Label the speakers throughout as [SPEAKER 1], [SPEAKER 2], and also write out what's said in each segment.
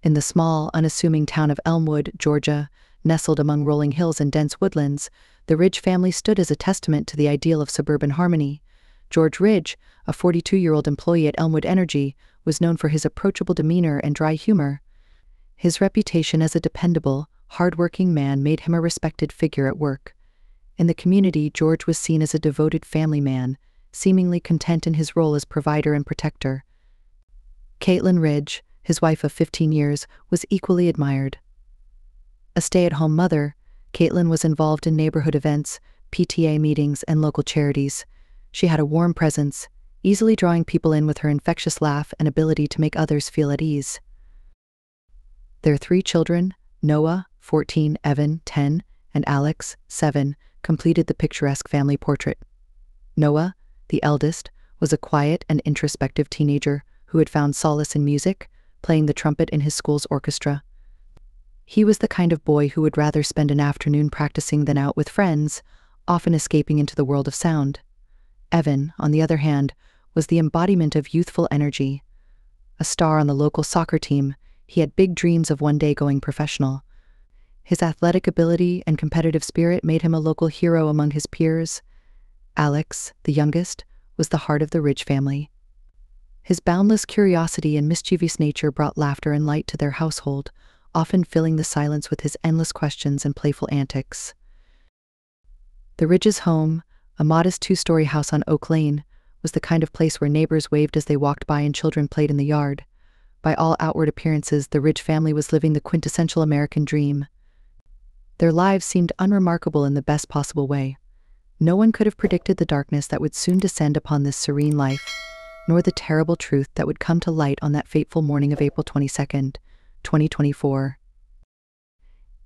[SPEAKER 1] In the small, unassuming town of Elmwood, Georgia, nestled among rolling hills and dense woodlands, the Ridge family stood as a testament to the ideal of suburban harmony. George Ridge, a 42-year-old employee at Elmwood Energy, was known for his approachable demeanor and dry humor. His reputation as a dependable, hard-working man made him a respected figure at work. In the community, George was seen as a devoted family man, seemingly content in his role as provider and protector. Caitlin Ridge, his wife of 15 years, was equally admired. A stay-at-home mother, Caitlin was involved in neighborhood events, PTA meetings, and local charities. She had a warm presence, easily drawing people in with her infectious laugh and ability to make others feel at ease. Their 3 children, Noah, 14, Evan, 10, and Alex, 7, completed the picturesque family portrait. Noah, the eldest, was a quiet and introspective teenager who had found solace in music, playing the trumpet in his school's orchestra. He was the kind of boy who would rather spend an afternoon practicing than out with friends, often escaping into the world of sound. Evan, on the other hand, was the embodiment of youthful energy. A star on the local soccer team, he had big dreams of one day going professional. His athletic ability and competitive spirit made him a local hero among his peers. Alex, the youngest, was the heart of the Ridge family. His boundless curiosity and mischievous nature brought laughter and light to their household, often filling the silence with his endless questions and playful antics. The Ridges' home, a modest 2-story house on Oak Lane, was the kind of place where neighbors waved as they walked by and children played in the yard. By all outward appearances, the Ridge family was living the quintessential American dream. Their lives seemed unremarkable in the best possible way. No one could have predicted the darkness that would soon descend upon this serene life, nor the terrible truth that would come to light on that fateful morning of April 22, 2024.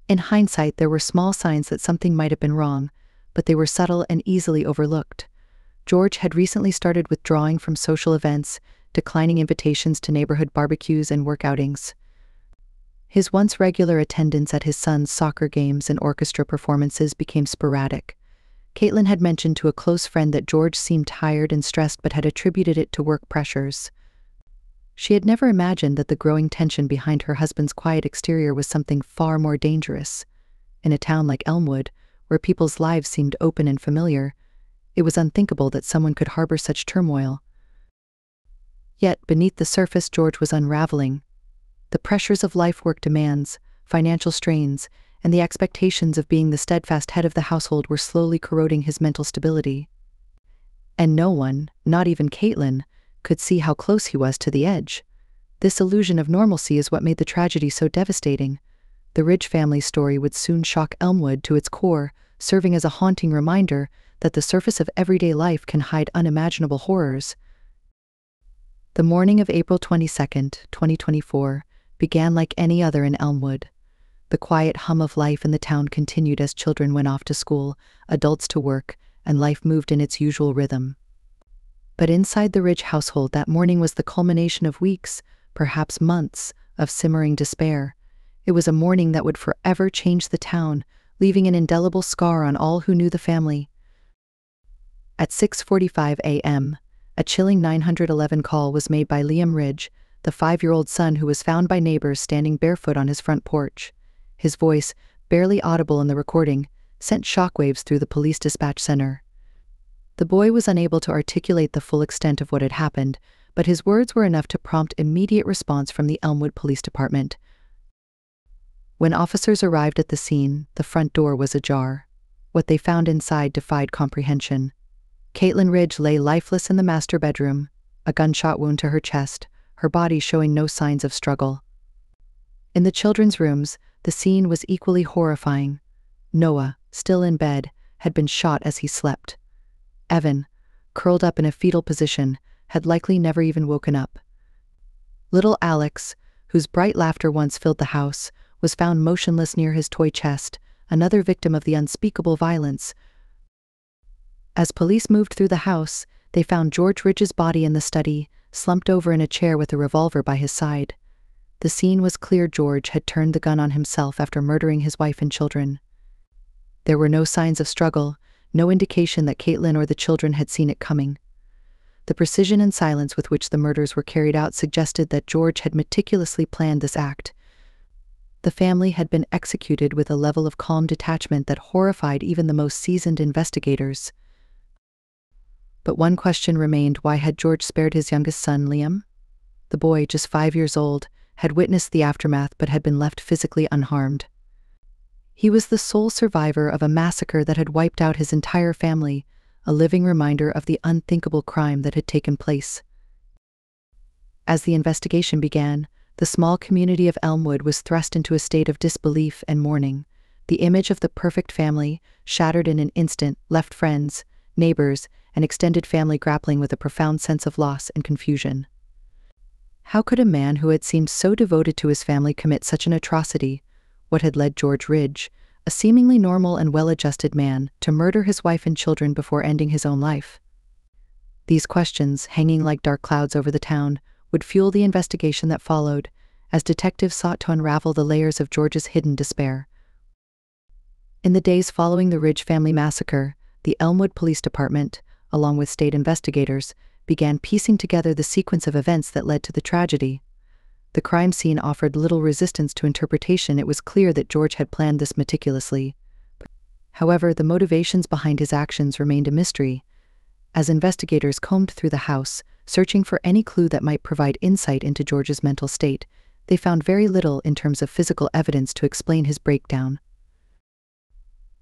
[SPEAKER 1] In hindsight, there were small signs that something might have been wrong, but they were subtle and easily overlooked. George had recently started withdrawing from social events, declining invitations to neighborhood barbecues and work outings. His once regular attendance at his son's soccer games and orchestra performances became sporadic. Caitlin had mentioned to a close friend that George seemed tired and stressed but had attributed it to work pressures. She had never imagined that the growing tension behind her husband's quiet exterior was something far more dangerous. In a town like Elmwood, where people's lives seemed open and familiar, it was unthinkable that someone could harbor such turmoil. Yet, beneath the surface, George was unraveling. The pressures of life-work demands, financial strains, and the expectations of being the steadfast head of the household were slowly corroding his mental stability. And no one, not even Caitlin, could see how close he was to the edge. This illusion of normalcy is what made the tragedy so devastating. The Ridge family's story would soon shock Elmwood to its core, serving as a haunting reminder that the surface of everyday life can hide unimaginable horrors. The morning of April 22, 2024, began like any other in Elmwood. The quiet hum of life in the town continued as children went off to school, adults to work, and life moved in its usual rhythm. But inside the Ridge household, that morning was the culmination of weeks, perhaps months, of simmering despair. It was a morning that would forever change the town, leaving an indelible scar on all who knew the family. At 6:45 a.m., a chilling 911 call was made by Liam Ridge, the 5-year-old son who was found by neighbors standing barefoot on his front porch. His voice, barely audible in the recording, sent shockwaves through the police dispatch center. The boy was unable to articulate the full extent of what had happened, but his words were enough to prompt immediate response from the Elmwood Police Department. When officers arrived at the scene, the front door was ajar. What they found inside defied comprehension. Caitlin Ridge lay lifeless in the master bedroom, a gunshot wound to her chest, her body showing no signs of struggle. In the children's rooms, the scene was equally horrifying. Noah, still in bed, had been shot as he slept. Evan, curled up in a fetal position, had likely never even woken up. Little Alex, whose bright laughter once filled the house, was found motionless near his toy chest, another victim of the unspeakable violence. As police moved through the house, they found George Ridge's body in the study, slumped over in a chair with a revolver by his side. The scene was clear George had turned the gun on himself after murdering his wife and children. There were no signs of struggle, no indication that Caitlin or the children had seen it coming. The precision and silence with which the murders were carried out suggested that George had meticulously planned this act, The family had been executed with a level of calm detachment that horrified even the most seasoned investigators. But one question remained: why had George spared his youngest son, Liam? The boy, just 5 years old, had witnessed the aftermath but had been left physically unharmed. He was the sole survivor of a massacre that had wiped out his entire family, a living reminder of the unthinkable crime that had taken place. As the investigation began, the small community of Elmwood was thrust into a state of disbelief and mourning. The image of the perfect family, shattered in an instant, left friends, neighbors, and extended family grappling with a profound sense of loss and confusion. How could a man who had seemed so devoted to his family commit such an atrocity? What had led George Ridge, a seemingly normal and well-adjusted man, to murder his wife and children before ending his own life? These questions, hanging like dark clouds over the town, would fuel the investigation that followed, as detectives sought to unravel the layers of George's hidden despair. In the days following the Ridge family massacre, the Elmwood Police Department, along with state investigators, began piecing together the sequence of events that led to the tragedy. The crime scene offered little resistance to interpretation. It was clear that George had planned this meticulously. However, the motivations behind his actions remained a mystery. As investigators combed through the house, searching for any clue that might provide insight into George's mental state, they found very little in terms of physical evidence to explain his breakdown.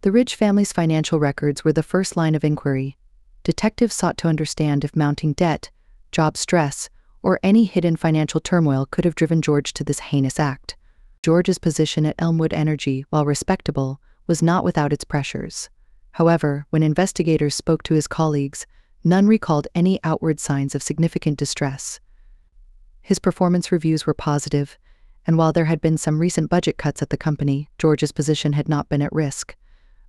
[SPEAKER 1] The Ridge family's financial records were the first line of inquiry. Detectives sought to understand if mounting debt, job stress, or any hidden financial turmoil could have driven George to this heinous act. George's position at Elmwood Energy, while respectable, was not without its pressures. However, when investigators spoke to his colleagues, none recalled any outward signs of significant distress. His performance reviews were positive, and while there had been some recent budget cuts at the company, George's position had not been at risk.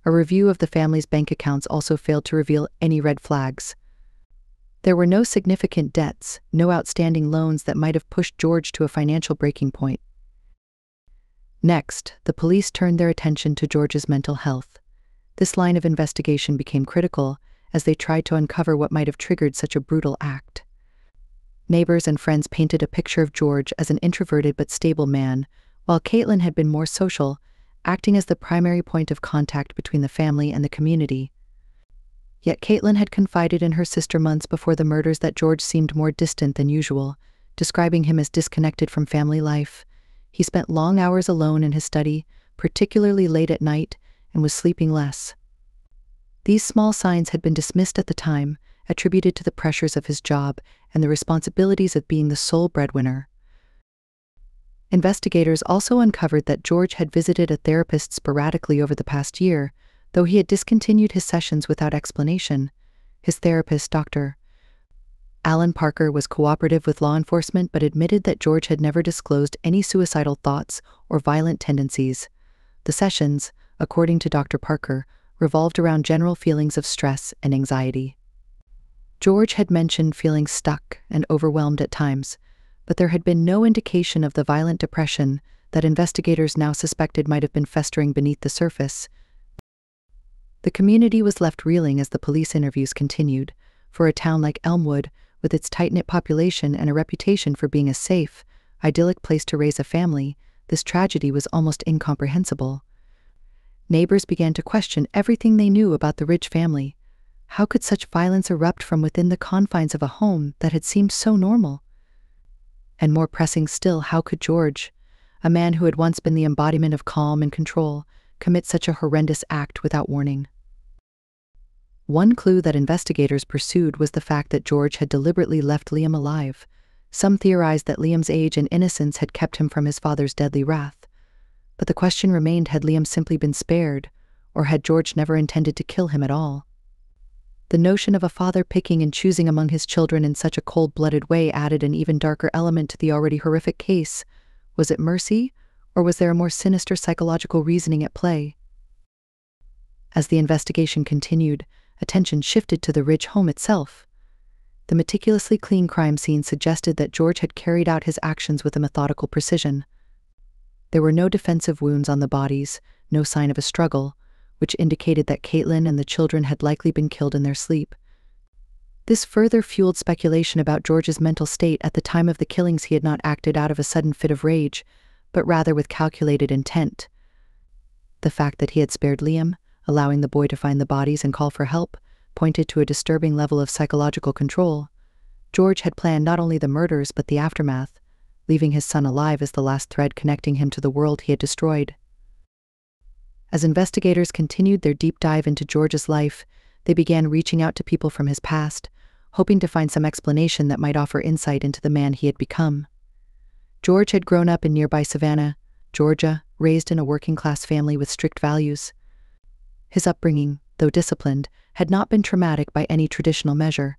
[SPEAKER 1] A review of the family's bank accounts also failed to reveal any red flags. There were no significant debts, no outstanding loans that might have pushed George to a financial breaking point. Next, the police turned their attention to George's mental health. This line of investigation became critical as they tried to uncover what might have triggered such a brutal act. Neighbors and friends painted a picture of George as an introverted but stable man, while Caitlin had been more social, acting as the primary point of contact between the family and the community. Yet Caitlin had confided in her sister months before the murders that George seemed more distant than usual, describing him as disconnected from family life. He spent long hours alone in his study, particularly late at night, and was sleeping less. These small signs had been dismissed at the time, attributed to the pressures of his job and the responsibilities of being the sole breadwinner. Investigators also uncovered that George had visited a therapist sporadically over the past year, though he had discontinued his sessions without explanation. His therapist, Dr. Alan Parker, was cooperative with law enforcement but admitted that George had never disclosed any suicidal thoughts or violent tendencies. The sessions, according to Dr. Parker, revolved around general feelings of stress and anxiety. George had mentioned feeling stuck and overwhelmed at times, but there had been no indication of the violent depression that investigators now suspected might have been festering beneath the surface. The community was left reeling as the police interviews continued. For a town like Elmwood, with its tight-knit population and a reputation for being a safe, idyllic place to raise a family, this tragedy was almost incomprehensible. Neighbors began to question everything they knew about the Ridge family. How could such violence erupt from within the confines of a home that had seemed so normal? And more pressing still, how could George, a man who had once been the embodiment of calm and control, commit such a horrendous act without warning? One clue that investigators pursued was the fact that George had deliberately left Liam alive. Some theorized that Liam's age and innocence had kept him from his father's deadly wrath. But the question remained: had Liam simply been spared, or had George never intended to kill him at all? The notion of a father picking and choosing among his children in such a cold-blooded way added an even darker element to the already horrific case. Was it mercy, or was there a more sinister psychological reasoning at play? As the investigation continued, attention shifted to the Ridge home itself. The meticulously clean crime scene suggested that George had carried out his actions with a methodical precision. There were no defensive wounds on the bodies, no sign of a struggle, which indicated that Caitlin and the children had likely been killed in their sleep. This further fueled speculation about George's mental state. At the time of the killings, he had not acted out of a sudden fit of rage, but rather with calculated intent. The fact that he had spared Liam, allowing the boy to find the bodies and call for help, pointed to a disturbing level of psychological control. George had planned not only the murders but the aftermath, leaving his son alive as the last thread connecting him to the world he had destroyed. As investigators continued their deep dive into George's life, they began reaching out to people from his past, hoping to find some explanation that might offer insight into the man he had become. George had grown up in nearby Savannah, Georgia, raised in a working-class family with strict values. His upbringing, though disciplined, had not been traumatic by any traditional measure.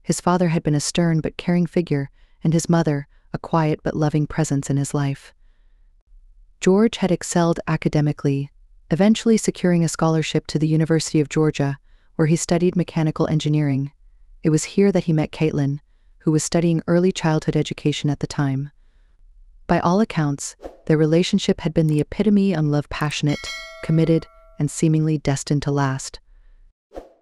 [SPEAKER 1] His father had been a stern but caring figure, and his mother, a quiet but loving presence in his life. George had excelled academically, eventually securing a scholarship to the University of Georgia, where he studied mechanical engineering. It was here that he met Caitlin, who was studying early childhood education at the time. By all accounts, their relationship had been the epitome of love, passionate, committed, and seemingly destined to last.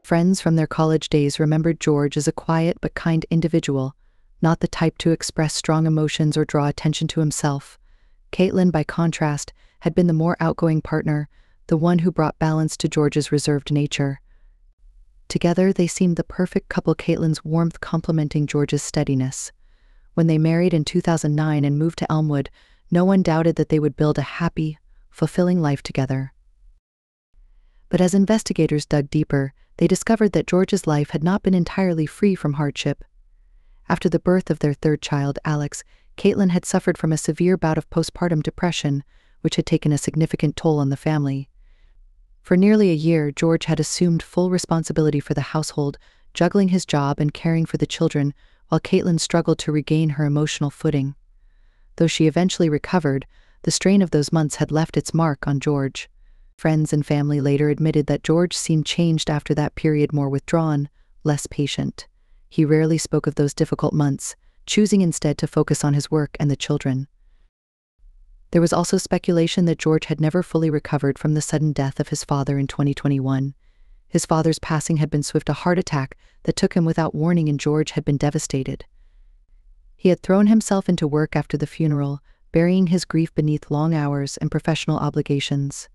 [SPEAKER 1] Friends from their college days remembered George as a quiet but kind individual, not the type to express strong emotions or draw attention to himself. Caitlin, by contrast, had been the more outgoing partner, the one who brought balance to George's reserved nature. Together, they seemed the perfect couple, Caitlin's warmth complementing George's steadiness. When they married in 2009 and moved to Elmwood, no one doubted that they would build a happy, fulfilling life together. But as investigators dug deeper, they discovered that George's life had not been entirely free from hardship. After the birth of their third child, Alex, Caitlin had suffered from a severe bout of postpartum depression, which had taken a significant toll on the family. For nearly a year, George had assumed full responsibility for the household, juggling his job and caring for the children, while Caitlin struggled to regain her emotional footing. Though she eventually recovered, the strain of those months had left its mark on George. Friends and family later admitted that George seemed changed after that period, more withdrawn, less patient. He rarely spoke of those difficult months, choosing instead to focus on his work and the children. There was also speculation that George had never fully recovered from the sudden death of his father in 2021. His father's passing had been swift, a heart attack that took him without warning, and George had been devastated. He had thrown himself into work after the funeral, burying his grief beneath long hours and professional obligations.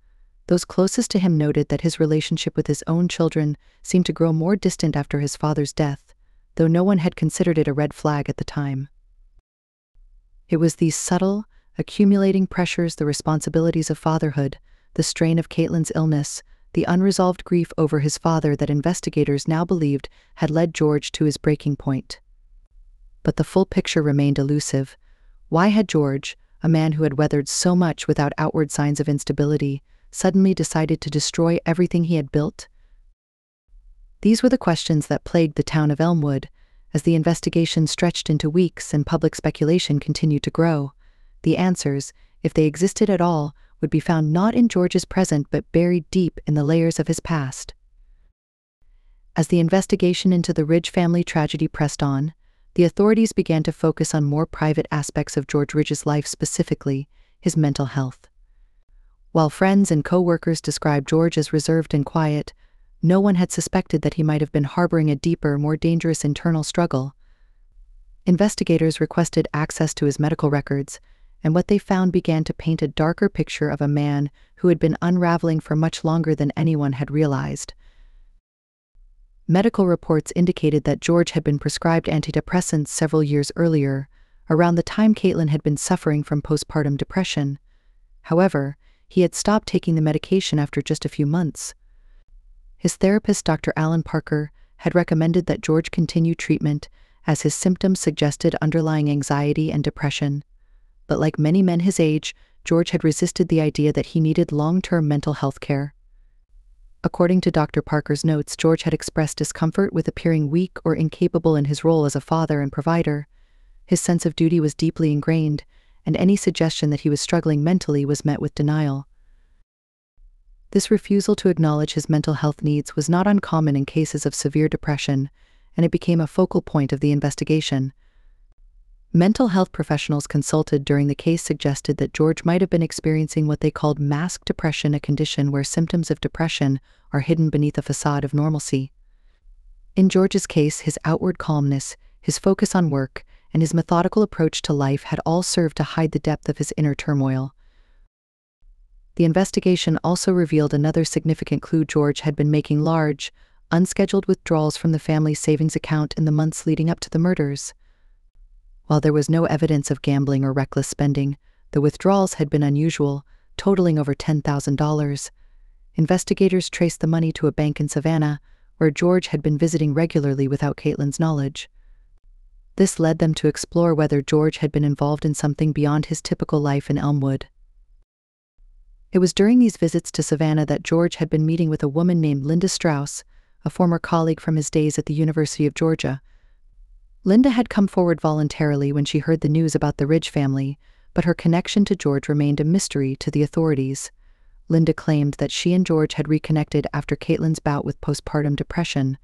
[SPEAKER 1] Those closest to him noted that his relationship with his own children seemed to grow more distant after his father's death, though no one had considered it a red flag at the time. It was these subtle, accumulating pressures, the responsibilities of fatherhood, the strain of Caitlin's illness, the unresolved grief over his father, that investigators now believed had led George to his breaking point. But the full picture remained elusive. Why had George, a man who had weathered so much without outward signs of instability, suddenly decided to destroy everything he had built? These were the questions that plagued the town of Elmwood. As the investigation stretched into weeks and public speculation continued to grow, the answers, if they existed at all, would be found not in George's present but buried deep in the layers of his past. As the investigation into the Ridge family tragedy pressed on, the authorities began to focus on more private aspects of George Ridge's life, specifically his mental health. While friends and co-workers described George as reserved and quiet, no one had suspected that he might have been harboring a deeper, more dangerous internal struggle. Investigators requested access to his medical records, and what they found began to paint a darker picture of a man who had been unraveling for much longer than anyone had realized. Medical reports indicated that George had been prescribed antidepressants several years earlier, around the time Caitlin had been suffering from postpartum depression. However, he had stopped taking the medication after just a few months. His therapist, Dr. Alan Parker, had recommended that George continue treatment, as his symptoms suggested underlying anxiety and depression. But like many men his age, George had resisted the idea that he needed long-term mental health care. According to Dr. Parker's notes, George had expressed discomfort with appearing weak or incapable in his role as a father and provider. His sense of duty was deeply ingrained, and any suggestion that he was struggling mentally was met with denial. This refusal to acknowledge his mental health needs was not uncommon in cases of severe depression, and it became a focal point of the investigation. Mental health professionals consulted during the case suggested that George might have been experiencing what they called masked depression, a condition where symptoms of depression are hidden beneath a facade of normalcy. In George's case, his outward calmness, his focus on work, and his methodical approach to life had all served to hide the depth of his inner turmoil. The investigation also revealed another significant clue: George had been making large, unscheduled withdrawals from the family's savings account in the months leading up to the murders. While there was no evidence of gambling or reckless spending, the withdrawals had been unusual, totaling over $10,000. Investigators traced the money to a bank in Savannah, where George had been visiting regularly without Caitlin's knowledge. This led them to explore whether George had been involved in something beyond his typical life in Elmwood. It was during these visits to Savannah that George had been meeting with a woman named Linda Strauss, a former colleague from his days at the University of Georgia. Linda had come forward voluntarily when she heard the news about the Ridge family, but her connection to George remained a mystery to the authorities. Linda claimed that she and George had reconnected after Caitlin's bout with postpartum depression.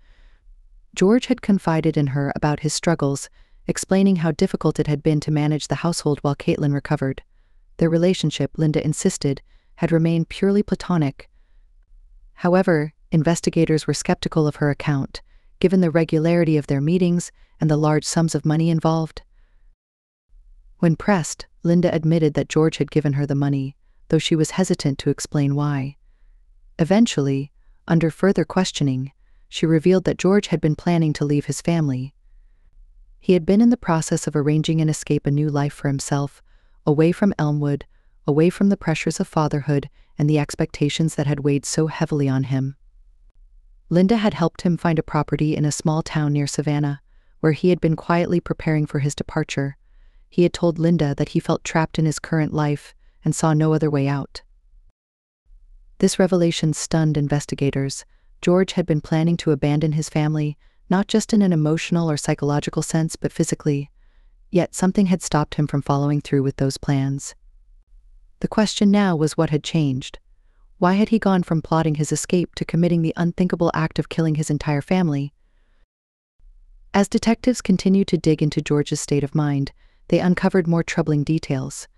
[SPEAKER 1] George had confided in her about his struggles, explaining how difficult it had been to manage the household while Caitlin recovered. Their relationship, Linda insisted, had remained purely platonic. However, investigators were skeptical of her account, given the regularity of their meetings and the large sums of money involved. When pressed, Linda admitted that George had given her the money, though she was hesitant to explain why. Eventually, under further questioning, she revealed that George had been planning to leave his family. He had been in the process of arranging an escape, a new life for himself, away from Elmwood, away from the pressures of fatherhood and the expectations that had weighed so heavily on him. Linda had helped him find a property in a small town near Savannah, where he had been quietly preparing for his departure. He had told Linda that he felt trapped in his current life and saw no other way out. This revelation stunned investigators. George had been planning to abandon his family, not just in an emotional or psychological sense, but physically. Yet something had stopped him from following through with those plans. The question now was, what had changed? Why had he gone from plotting his escape to committing the unthinkable act of killing his entire family? As detectives continued to dig into George's state of mind, they uncovered more troubling details.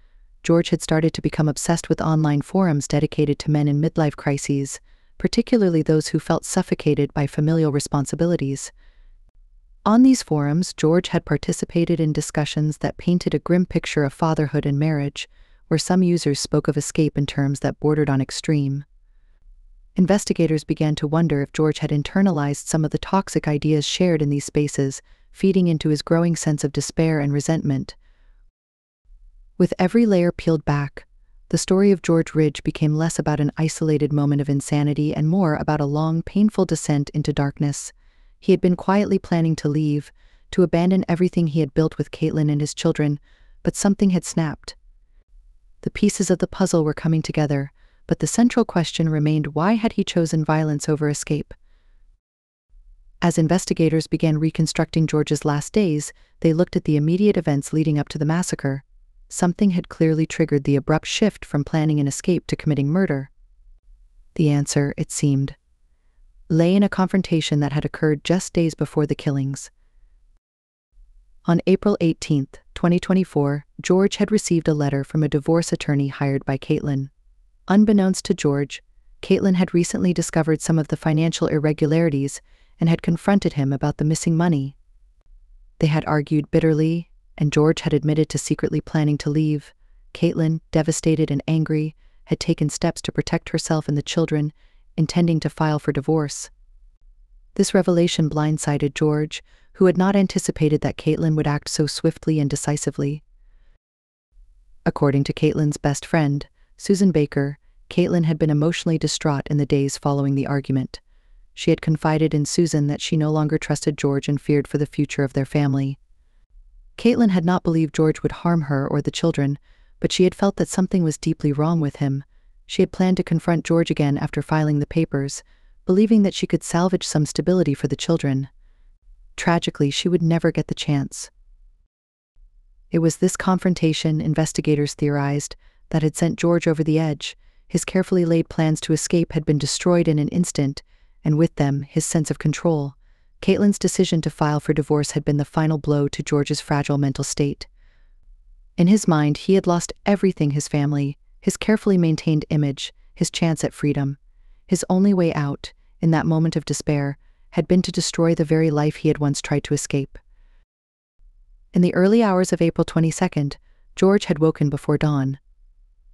[SPEAKER 1] George had started to become obsessed with online forums dedicated to men in midlife crises, particularly those who felt suffocated by familial responsibilities. On these forums, George had participated in discussions that painted a grim picture of fatherhood and marriage, where some users spoke of escape in terms that bordered on extreme. Investigators began to wonder if George had internalized some of the toxic ideas shared in these spaces, feeding into his growing sense of despair and resentment. With every layer peeled back, the story of George Ridge became less about an isolated moment of insanity and more about a long, painful descent into darkness. He had been quietly planning to leave, to abandon everything he had built with Caitlin and his children, but something had snapped. The pieces of the puzzle were coming together, but the central question remained: why had he chosen violence over escape? As investigators began reconstructing George's last days, they looked at the immediate events leading up to the massacre. Something had clearly triggered the abrupt shift from planning an escape to committing murder. The answer, it seemed, lay in a confrontation that had occurred just days before the killings. On April 18, 2024, George had received a letter from a divorce attorney hired by Caitlin. Unbeknownst to George, Caitlin had recently discovered some of the financial irregularities and had confronted him about the missing money. They had argued bitterly, and George had admitted to secretly planning to leave. Caitlin, devastated and angry, had taken steps to protect herself and the children, intending to file for divorce. This revelation blindsided George, who had not anticipated that Caitlin would act so swiftly and decisively. According to Caitlin's best friend, Susan Baker, Caitlin had been emotionally distraught in the days following the argument. She had confided in Susan that she no longer trusted George and feared for the future of their family. Caitlin had not believed George would harm her or the children, but she had felt that something was deeply wrong with him. She had planned to confront George again after filing the papers, believing that she could salvage some stability for the children. Tragically, she would never get the chance. It was this confrontation, investigators theorized, that had sent George over the edge. His carefully laid plans to escape had been destroyed in an instant, and with them, his sense of control. Caitlin's decision to file for divorce had been the final blow to George's fragile mental state. In his mind, he had lost everything: his family, his carefully maintained image, his chance at freedom. His only way out, in that moment of despair, had been to destroy the very life he had once tried to escape. In the early hours of April 22nd, George had woken before dawn.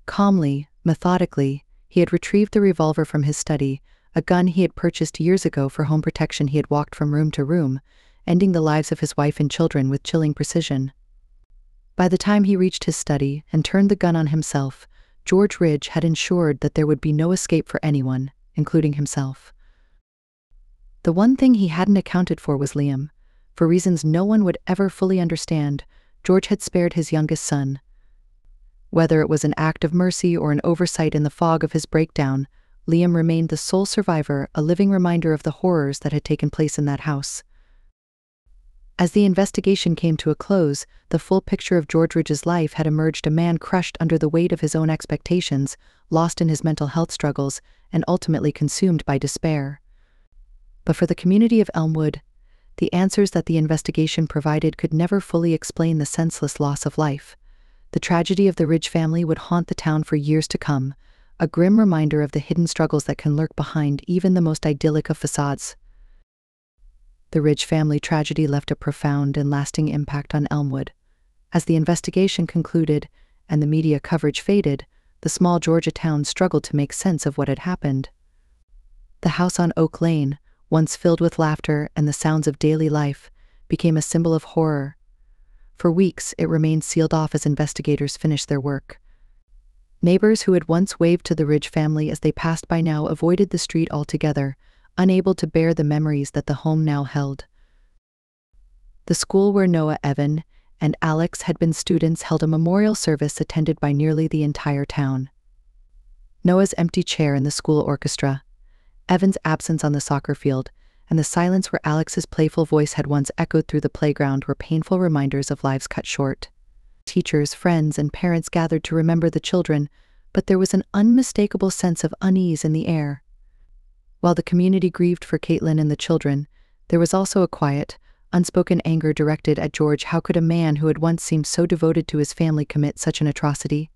[SPEAKER 1] Calmly, methodically, He had retrieved the revolver from his study, a gun he had purchased years ago for home protection. He had walked from room to room, ending the lives of his wife and children with chilling precision. By the time he reached his study and turned the gun on himself, George Ridge had ensured that there would be no escape for anyone, including himself. The one thing he hadn't accounted for was Liam. For reasons no one would ever fully understand, George had spared his youngest son. Whether it was an act of mercy or an oversight in the fog of his breakdown, Liam remained the sole survivor, a living reminder of the horrors that had taken place in that house. As the investigation came to a close, the full picture of George Ridge's life had emerged: a man crushed under the weight of his own expectations, lost in his mental health struggles, and ultimately consumed by despair. But for the community of Elmwood, the answers that the investigation provided could never fully explain the senseless loss of life. The tragedy of the Ridge family would haunt the town for years to come, a grim reminder of the hidden struggles that can lurk behind even the most idyllic of facades. The Ridge family tragedy left a profound and lasting impact on Elmwood. As the investigation concluded and the media coverage faded, the small Georgia town struggled to make sense of what had happened. The house on Oak Lane, once filled with laughter and the sounds of daily life, became a symbol of horror. For weeks, it remained sealed off as investigators finished their work. Neighbors who had once waved to the Ridge family as they passed by now avoided the street altogether, unable to bear the memories that the home now held. The school where Noah, Evan, and Alex had been students held a memorial service attended by nearly the entire town. Noah's empty chair in the school orchestra, Evan's absence on the soccer field, and the silence where Alex's playful voice had once echoed through the playground were painful reminders of lives cut short. Teachers, friends, and parents gathered to remember the children, but there was an unmistakable sense of unease in the air. While the community grieved for Caitlin and the children, there was also a quiet, unspoken anger directed at George. How could a man who had once seemed so devoted to his family commit such an atrocity?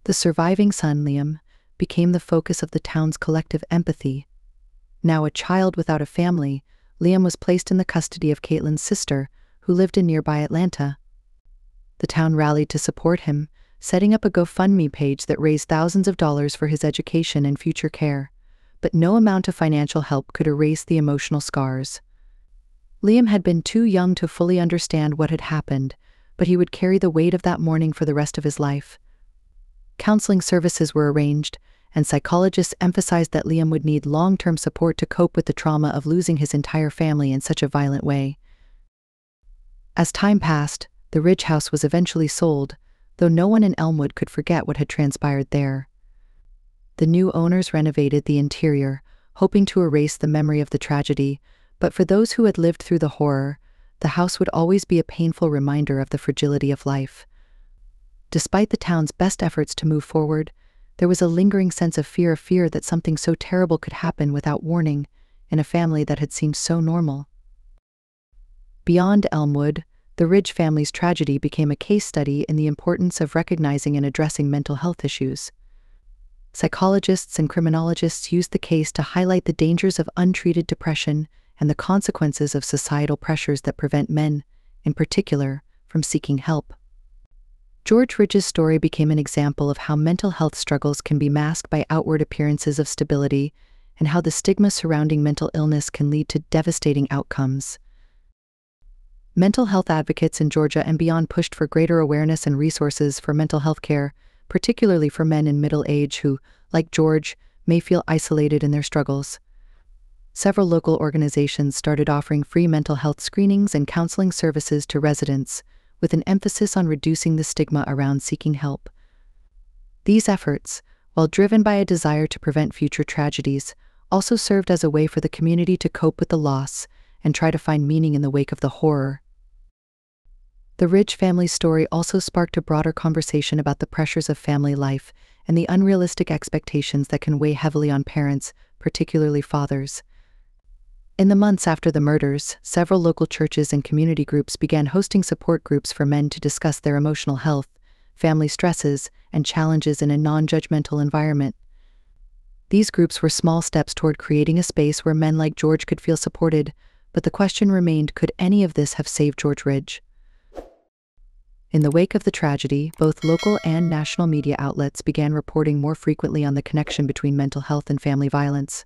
[SPEAKER 1] The surviving son, Liam, became the focus of the town's collective empathy. Now a child without a family, Liam was placed in the custody of Caitlin's sister, who lived in nearby Atlanta. The town rallied to support him, setting up a GoFundMe page that raised thousands of dollars for his education and future care. But no amount of financial help could erase the emotional scars. Liam had been too young to fully understand what had happened, but he would carry the weight of that mourning for the rest of his life. Counseling services were arranged, and psychologists emphasized that Liam would need long-term support to cope with the trauma of losing his entire family in such a violent way. As time passed, the Ridge house was eventually sold, though no one in Elmwood could forget what had transpired there. The new owners renovated the interior, hoping to erase the memory of the tragedy, but for those who had lived through the horror, the house would always be a painful reminder of the fragility of life. Despite the town's best efforts to move forward, there was a lingering sense of fear that something so terrible could happen without warning in a family that had seemed so normal. Beyond Elmwood, the Ridge family's tragedy became a case study in the importance of recognizing and addressing mental health issues. Psychologists and criminologists used the case to highlight the dangers of untreated depression and the consequences of societal pressures that prevent men, in particular, from seeking help. George Ridge's story became an example of how mental health struggles can be masked by outward appearances of stability and how the stigma surrounding mental illness can lead to devastating outcomes. Mental health advocates in Georgia and beyond pushed for greater awareness and resources for mental health care, particularly for men in middle age who, like George, may feel isolated in their struggles. Several local organizations started offering free mental health screenings and counseling services to residents, with an emphasis on reducing the stigma around seeking help. These efforts, while driven by a desire to prevent future tragedies, also served as a way for the community to cope with the loss and try to find meaning in the wake of the horror. The Ridge family's story also sparked a broader conversation about the pressures of family life and the unrealistic expectations that can weigh heavily on parents, particularly fathers. In the months after the murders, several local churches and community groups began hosting support groups for men to discuss their emotional health, family stresses, and challenges in a non-judgmental environment. These groups were small steps toward creating a space where men like George could feel supported, but the question remained: could any of this have saved George Ridge? In the wake of the tragedy, both local and national media outlets began reporting more frequently on the connection between mental health and family violence.